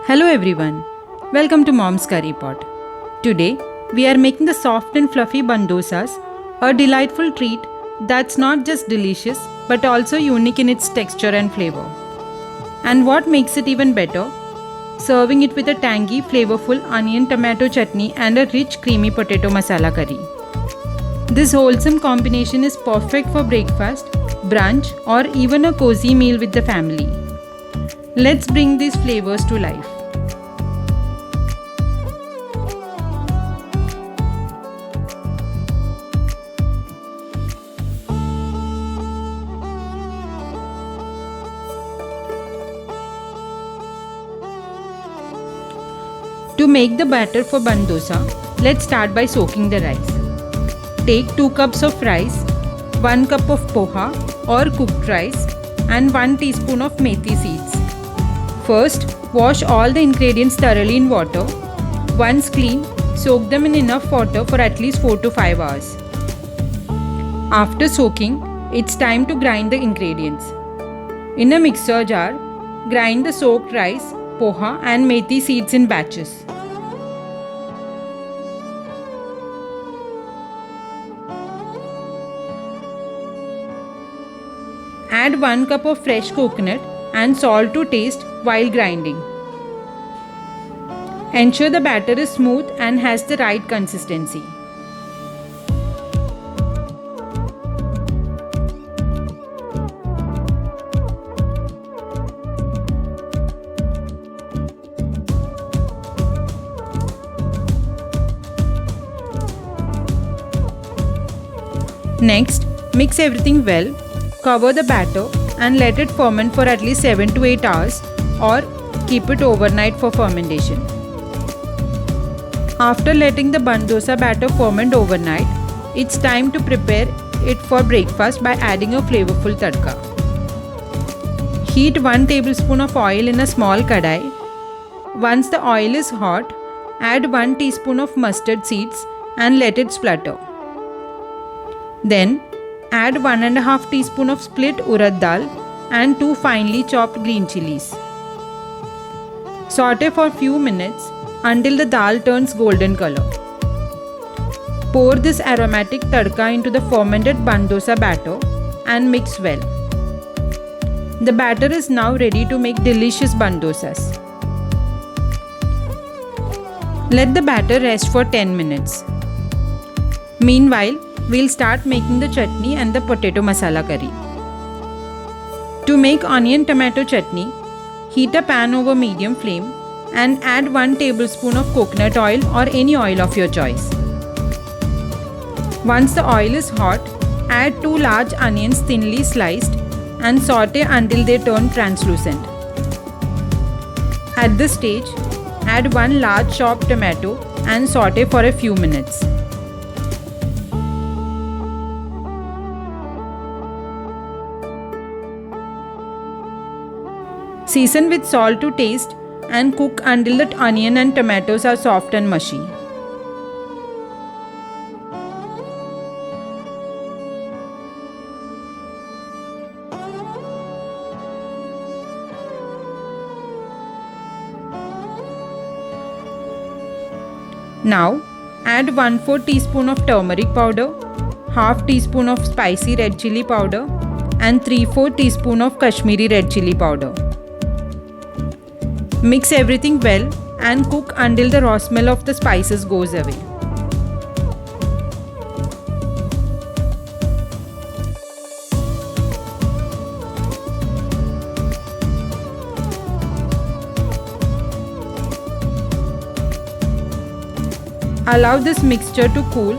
Hello everyone, welcome to Mom's Curry Pot. Today we are making the soft and fluffy bun dosas, a delightful treat that's not just delicious but also unique in its texture and flavor. And what makes it even better? Serving it with a tangy, flavorful onion tomato chutney and a rich creamy potato masala curry. This wholesome combination is perfect for breakfast, brunch or even a cozy meal with the family. Let's bring these flavors to life. To make the batter for bun dosa, let's start by soaking the rice. Take 2 cups of rice, 1 cup of poha or cooked rice and 1 teaspoon of methi seeds. First, wash all the ingredients thoroughly in water. Once clean, soak them in enough water for at least 4 to 5 hours. After soaking, it's time to grind the ingredients. In a mixer jar, grind the soaked rice, poha and methi seeds in batches. Add 1 cup of fresh coconut and salt to taste while grinding. Ensure the batter is smooth and has the right consistency. Next, mix everything well. Cover the batter and let it ferment for at least 7 to 8 hours or keep it overnight for fermentation. After letting the bun dosa batter ferment overnight, it's time to prepare it for breakfast by adding a flavorful tadka. Heat 1 tablespoon of oil in a small kadai. Once the oil is hot, add 1 teaspoon of mustard seeds and let it splutter. Then, add 1.5 teaspoon of split urad dal and 2 finely chopped green chilies. Saute for few minutes until the dal turns golden color. Pour this aromatic tadka into the fermented bun dosa batter and mix well. The batter is now ready to make delicious bun dosas. Let the batter rest for 10 minutes. Meanwhile, we'll start making the chutney and the potato masala curry. To make onion tomato chutney, heat a pan over medium flame and add 1 tablespoon of coconut oil or any oil of your choice. Once the oil is hot, add 2 large onions thinly sliced and saute until they turn translucent. At this stage, add 1 large chopped tomato and saute for a few minutes. Season with salt to taste and cook until the onion and tomatoes are soft and mushy. Now, add 1/4 teaspoon of turmeric powder, half teaspoon of spicy red chili powder and 3/4 teaspoon of Kashmiri red chili powder. Mix everything well and cook until the raw smell of the spices goes away. Allow this mixture to cool,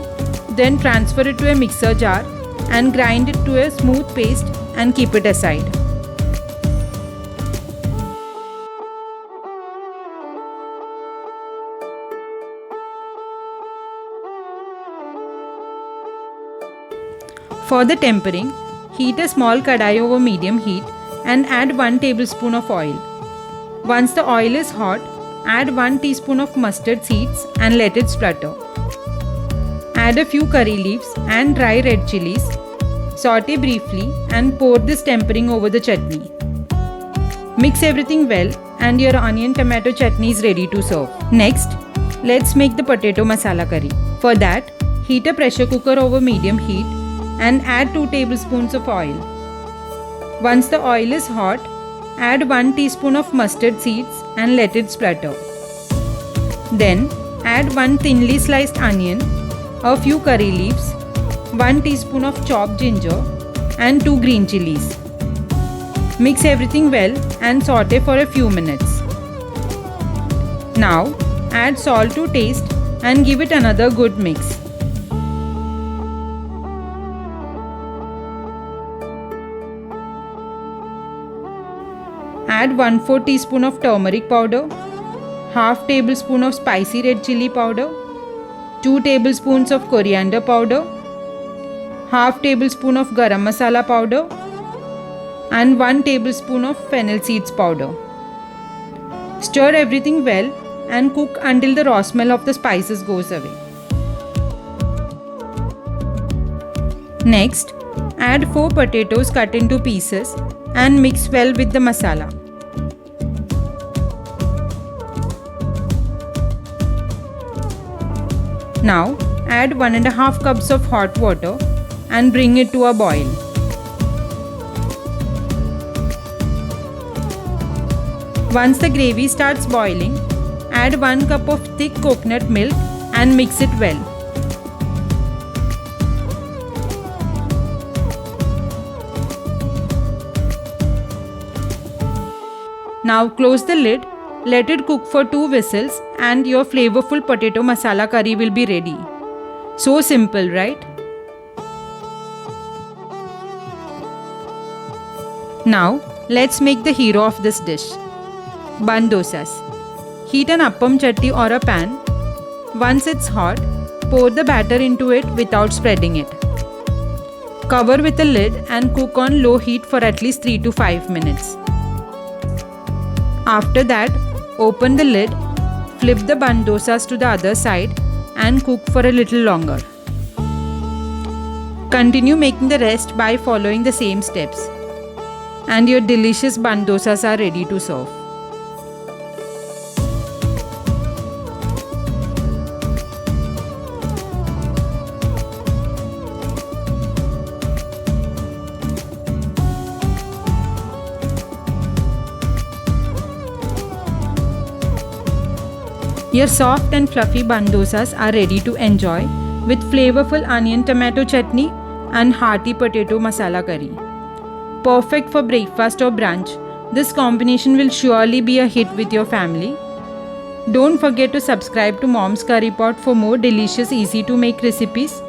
then transfer it to a mixer jar and grind it to a smooth paste and keep it aside. For the tempering, heat a small kadai over medium heat and add 1 tablespoon of oil. Once the oil is hot, add 1 teaspoon of mustard seeds and let it splutter. Add a few curry leaves and dry red chilies. Saute briefly and pour this tempering over the chutney. Mix everything well and your onion tomato chutney is ready to serve. Next, let's make the potato masala curry. For that, heat a pressure cooker over medium heat and add 2 tablespoons of oil. Once the oil is hot, add 1 teaspoon of mustard seeds and let it splutter. Then, add 1 thinly sliced onion, a few curry leaves, 1 teaspoon of chopped ginger and 2 green chilies. Mix everything well and saute for a few minutes. Now, add salt to taste and give it another good mix. Add 1/4 teaspoon of turmeric powder, half tablespoon of spicy red chili powder, 2 tablespoons of coriander powder, half tablespoon of garam masala powder, and 1 tablespoon of fennel seeds powder. Stir everything well and cook until the raw smell of the spices goes away. Next, add 4 potatoes cut into pieces and mix well with the masala. Now, add 1.5 cups of hot water and bring it to a boil. Once the gravy starts boiling, add 1 cup of thick coconut milk and mix it well. Now close the lid, let it cook for 2 whistles and your flavorful potato masala curry will be ready. So simple, right? Now let's make the hero of this dish. Bun dosas. Heat an appam chatti or a pan. Once it's hot, pour the batter into it without spreading it. Cover with a lid and cook on low heat for at least 3 to 5 minutes. After that, open the lid, flip the bun dosas to the other side and cook for a little longer. Continue making the rest by following the same steps. And your delicious bun dosas are ready to serve. Your soft and fluffy bun dosas are ready to enjoy with flavorful onion tomato chutney and hearty potato masala curry. Perfect for breakfast or brunch, this combination will surely be a hit with your family. Don't forget to subscribe to Mom's Curry Pot for more delicious, easy to make recipes.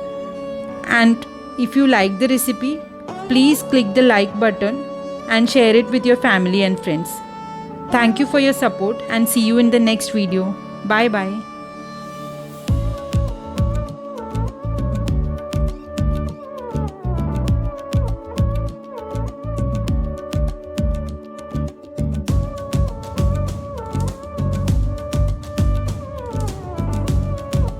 And if you like the recipe, please click the like button and share it with your family and friends. Thank you for your support and see you in the next video. Bye bye.